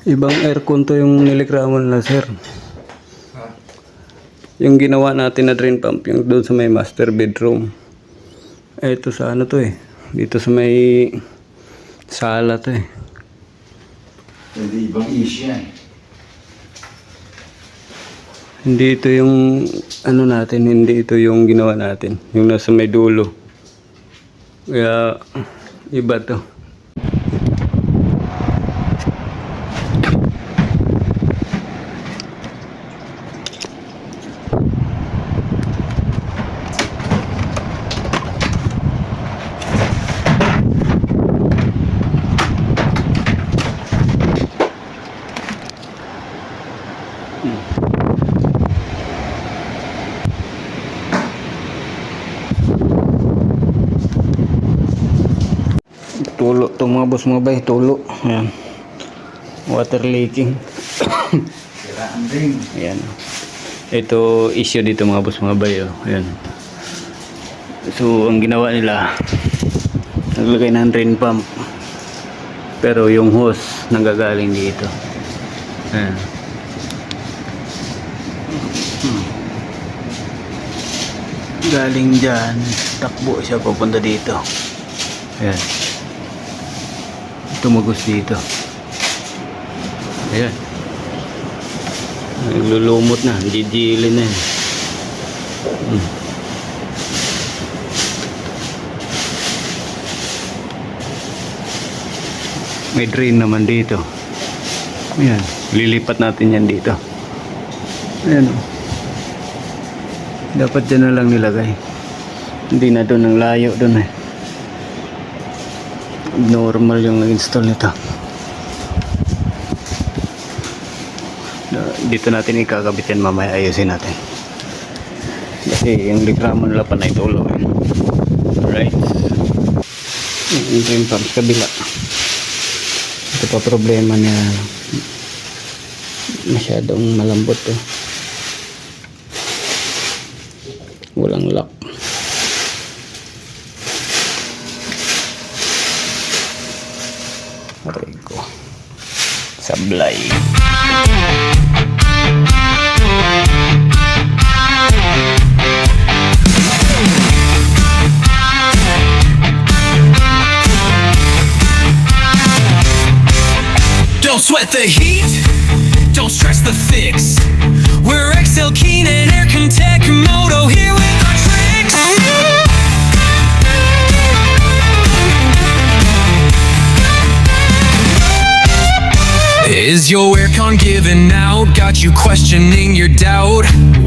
Ibang aircon to yung nilikraman na, sir. Yung ginawa natin na drain pump, yung doon sa may master bedroom. Ito sa ano to eh. Dito sa may sala to eh. Hindi ibang issue yan. Hindi ito yung ano natin, hindi ito yung ginawa natin. Yung nasa may dulo. Kaya iba to. Tulo itong mga boss mga bay, tulo. Ayan. Water leaking. Siraan rin. Ayan. Ito issue dito mga boss mga bay. Oh. Ayan. So ang ginawa nila, naglagay ng drain pump. Pero yung hose nanggagaling dito. Ayan. Galing dyan, takbo siya papunta dito. Ayan. Tumugos dito. Ayan. Naglulumot na. Gigilin na yan. May drain naman dito. Ayan. Lilipat natin yan dito. Ayan. Dapat dyan na lang nilagay. Hindi na doon ang layo doon eh. Normal yung nag-install nito. Dito natin ikakabit yan mamaya, ayusin natin. Kasi yung likraman nila pa na itulo. Alright. Yung drain pump sa kabila. Ito pa problema niya. Masyadong malambot to. Walang lock. Aray ko. Sablay. Don't sweat the heat, don't stress the fix. We're XL Keen and Aircontech Moto here with our tricks. Is your aircon giving out? Got you questioning your doubt?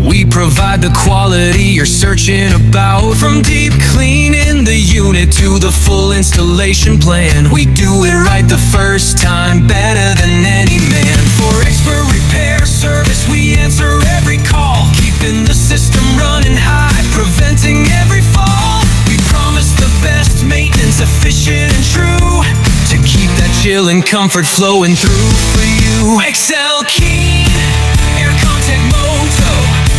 We provide the quality you're searching about. From deep clean in the unit to the full installation plan, we do it right the first time, better than any man. For expert repair service, we answer every call, keeping the system running high, preventing every fall. We promise the best maintenance, efficient and true, to keep that chill and comfort flowing through for you. XL Keen, Aircontech Moto,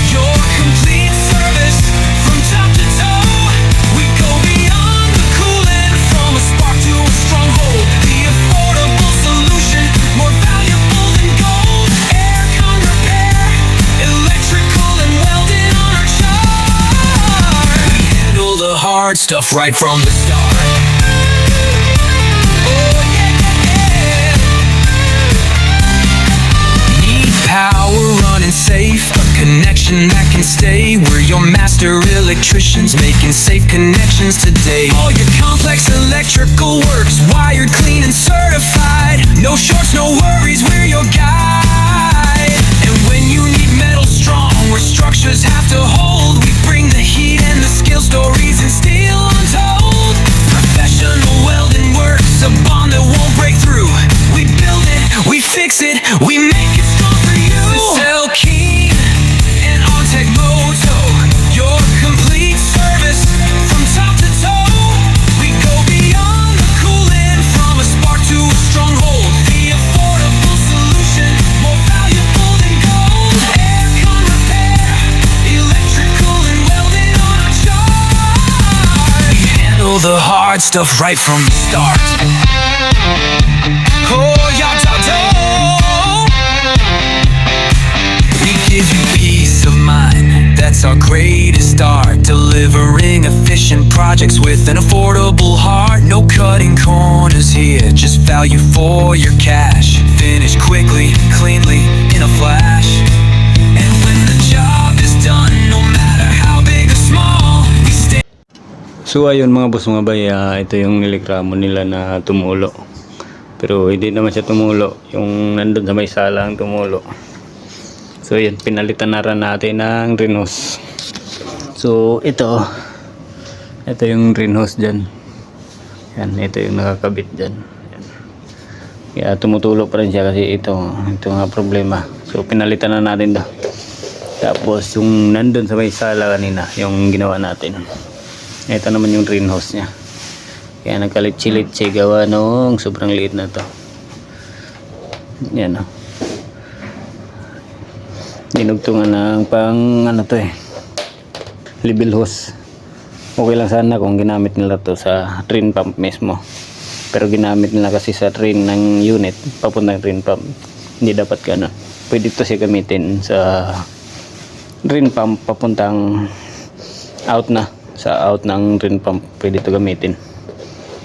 your complete service from top to toe. We go beyond the coolant, from a spark to a stronghold. The affordable solution, more valuable than gold. Aircon repair, electrical and welding on our chart. We handle the hard stuff right from the start. Power running safe, a connection that can stay. We're your master electricians, making safe connections today. All your complex electrical works, wired, clean and certified. No shorts, no worries, we're your guide. And when you need metal strong, where structures have to hold, we bring the heat and the skill, stories and steel untold. Professional welding works, a bond that won't break through. We build it, we fix it, we make it strong for you. XL Keen and Ontech Moto, your complete service from top to toe. We go beyond the coolant, from a spark to a stronghold. The affordable solution, more valuable than gold. Aircon repair, electrical and welding on our chart. We handle the hard stuff right from the start. Oh, yeah, projects with an affordable heart. No cutting corners here, just value for your cash. Finish quickly, cleanly, in a flash. And when the job is done, no matter how big or small, we stay. So ayun mga boss mga bay, ito yung nilikramo nila na tumulo. Pero hindi naman siya tumulo, yung nandun sa may sala ang tumulo. So yun, pinalitan na rin natin ng rin hose. So ito yung rin hose dyan. Yan, ito yung nakakabit dyan. Yan. Kaya tumutulo pa rin siya kasi ito nga problema. So pinalitan na natin daw. Tapos yung nandun sa may sala kanina, yung ginawa natin. Ito naman yung rin hose nya. Kaya nagkalit-chilit gawa nung sobrang liit na to. Yan o. Dinugtungan ng pang ano to level hose. Okay lang sana kung ginamit nila to sa drain pump mismo. Pero ginamit nila kasi sa drain ng unit papuntang drain pump. Hindi dapat gano'n. Pwede to siya gamitin sa drain pump papuntang out na. Sa out ng drain pump pwede to gamitin.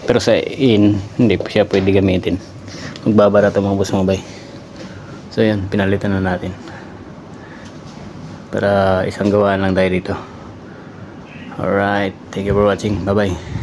Pero sa in hindi pa siya pwede gamitin. Magbabara to mga boss mga bay. So yan, pinalitan na natin. Para isang gawaan lang tayo dito. Alright, thank you for watching. Bye bye.